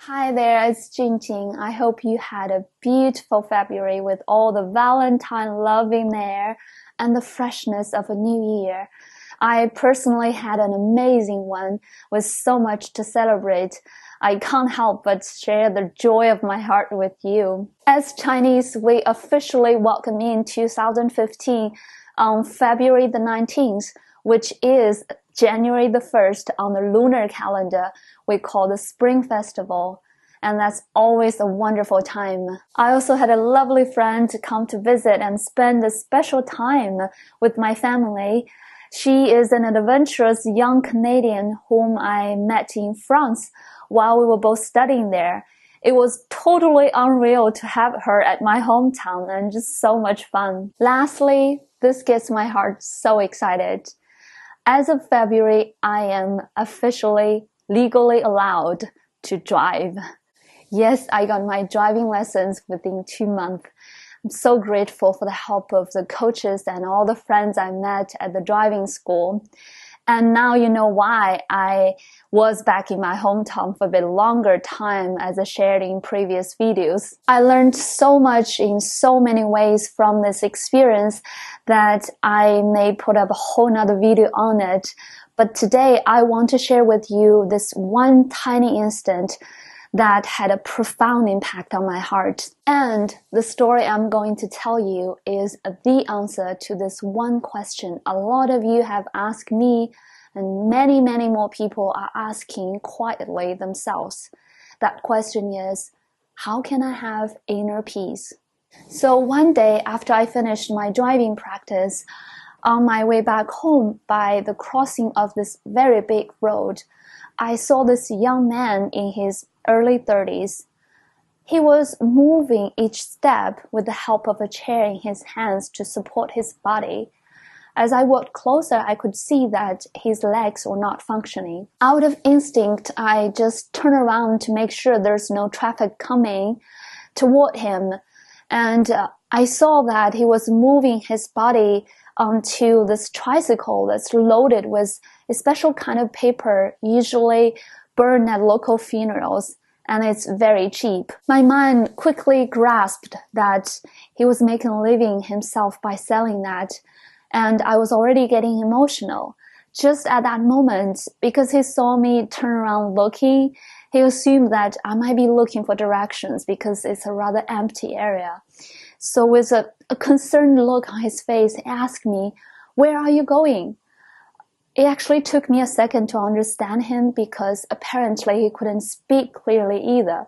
Hi there, it's Jingjing. I hope you had a beautiful February with all the Valentine love in there and the freshness of a new year. I personally had an amazing one with so much to celebrate. I can't help but share the joy of my heart with you. As Chinese, we officially welcome in 2015 on February the 19th, which is January the 1st on the lunar calendar. We call the Spring Festival. And that's always a wonderful time. I also had a lovely friend come to visit and spend a special time with my family. She is an adventurous young Canadian whom I met in France while we were both studying there. It was totally unreal to have her at my hometown and just so much fun. Lastly, this gets my heart so excited. As of February, I am officially legally allowed to drive. Yes, I got my driving lessons within 2 months. I'm so grateful for the help of the coaches and all the friends I met at the driving school. And now you know why I was back in my hometown for a bit longer time, as I shared in previous videos. I learned so much in so many ways from this experience that I may put up a whole nother video on it. But today I want to share with you this one tiny instant that had a profound impact on my heart. And the story I'm going to tell you is the answer to this one question a lot of you have asked me, and many more people are asking quietly themselves. That question is, how can I have inner peace? So one day after I finished my driving practice, on my way back home by the crossing of this very big road, I saw this young man in his early 30s. He was moving each step with the help of a chair in his hands to support his body. As I walked closer, I could see that his legs were not functioning. Out of instinct, I just turned around to make sure there's no traffic coming toward him. And I saw that he was moving his body onto this tricycle that's loaded with a special kind of paper, usually burned at local funerals, and it's very cheap. My mind quickly grasped that he was making a living himself by selling that, and I was already getting emotional. Just at that moment, because he saw me turn around looking, he assumed that I might be looking for directions because it's a rather empty area. So with a concerned look on his face, he asked me, "Where are you going?" It actually took me a second to understand him because apparently he couldn't speak clearly either.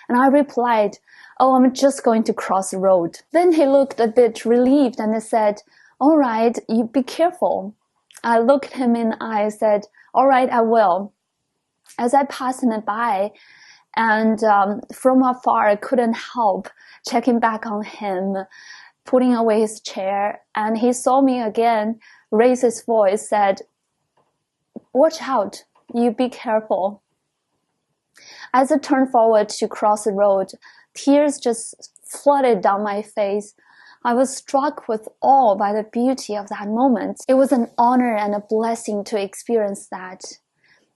And I replied, "Oh, I'm just going to cross the road." Then he looked a bit relieved and he said, "All right, you be careful." I looked him in the eye and said, "All right, I will." As I passed him by, and from afar, I couldn't help checking back on him, putting away his chair, and he saw me again, raised his voice, said, "Watch out, you be careful." As I turned forward to cross the road, tears just flooded down my face. I was struck with awe by the beauty of that moment. It was an honor and a blessing to experience that.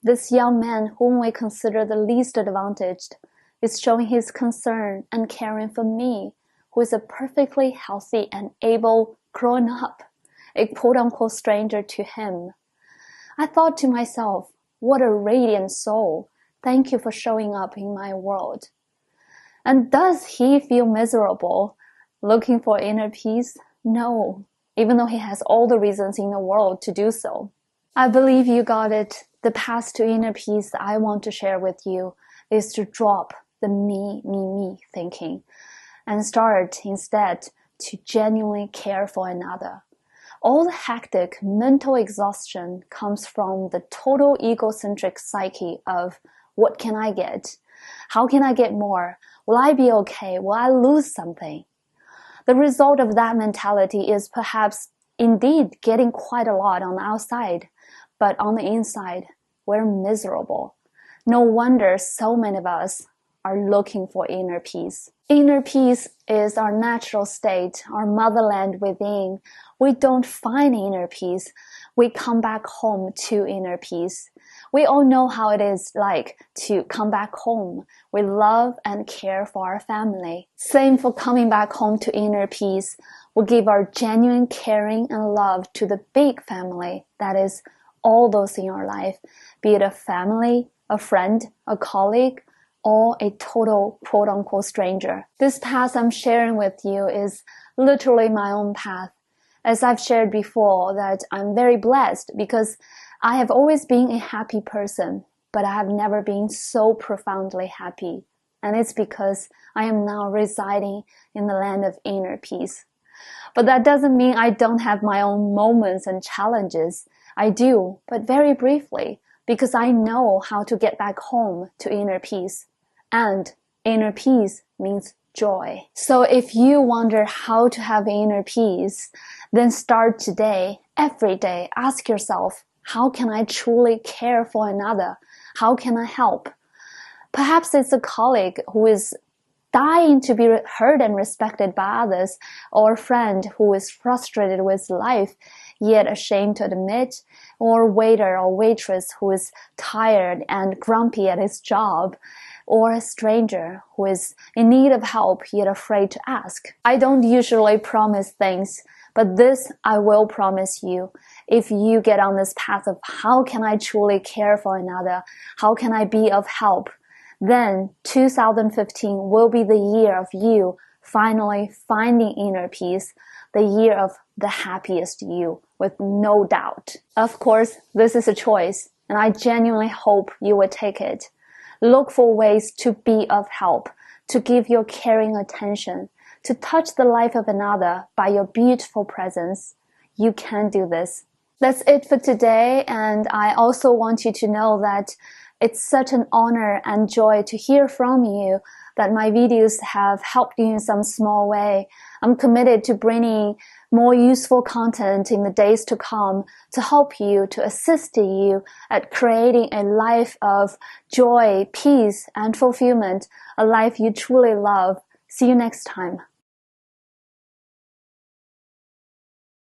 This young man, whom we consider the least advantaged, is showing his concern and caring for me, who is a perfectly healthy and able grown-up, a quote-unquote stranger to him. I thought to myself, what a radiant soul. Thank you for showing up in my world. And does he feel miserable, looking for inner peace? No, even though he has all the reasons in the world to do so. I believe you got it. The path to inner peace I want to share with you is to drop the me thinking and start instead to genuinely care for another. All the hectic mental exhaustion comes from the total egocentric psyche of what can I get? How can I get more? Will I be okay? Will I lose something? The result of that mentality is perhaps indeed getting quite a lot on the outside, but on the inside, we're miserable. No wonder so many of us are looking for inner peace. Inner peace is our natural state, our motherland within. We don't find inner peace we come back home to inner peace. We all know how it is like to come back home. We love and care for our family. Same for coming back home to inner peace. We give our genuine caring and love to the big family. That is all those in your life, be it a family, a friend, a colleague, or a total quote-unquote stranger. This path I'm sharing with you is literally my own path. As I've shared before, that I'm very blessed because I have always been a happy person, but I have never been so profoundly happy. And it's because I am now residing in the land of inner peace. But that doesn't mean I don't have my own moments and challenges. I do, but very briefly, because I know how to get back home to inner peace. And inner peace means joy. So if you wonder how to have inner peace, then start today, every day. Ask yourself, how can I truly care for another? How can I help? Perhaps it's a colleague who is dying to be heard and respected by others, or a friend who is frustrated with life, yet ashamed to admit, or a waiter or waitress who is tired and grumpy at his job, or a stranger who is in need of help yet afraid to ask. I don't usually promise things, but this I will promise you. If you get on this path of how can I truly care for another, how can I be of help, then 2015 will be the year of you finally finding inner peace, the year of the happiest you, with no doubt. Of course, this is a choice, and I genuinely hope you will take it. Look for ways to be of help, to give your caring attention, to touch the life of another by your beautiful presence. You can do this. That's it for today, and I also want you to know that it's such an honor and joy to hear from you, that my videos have helped you in some small way. I'm committed to bringing more useful content in the days to come to help you, to assist you at creating a life of joy, peace, and fulfillment, a life you truly love. See you next time.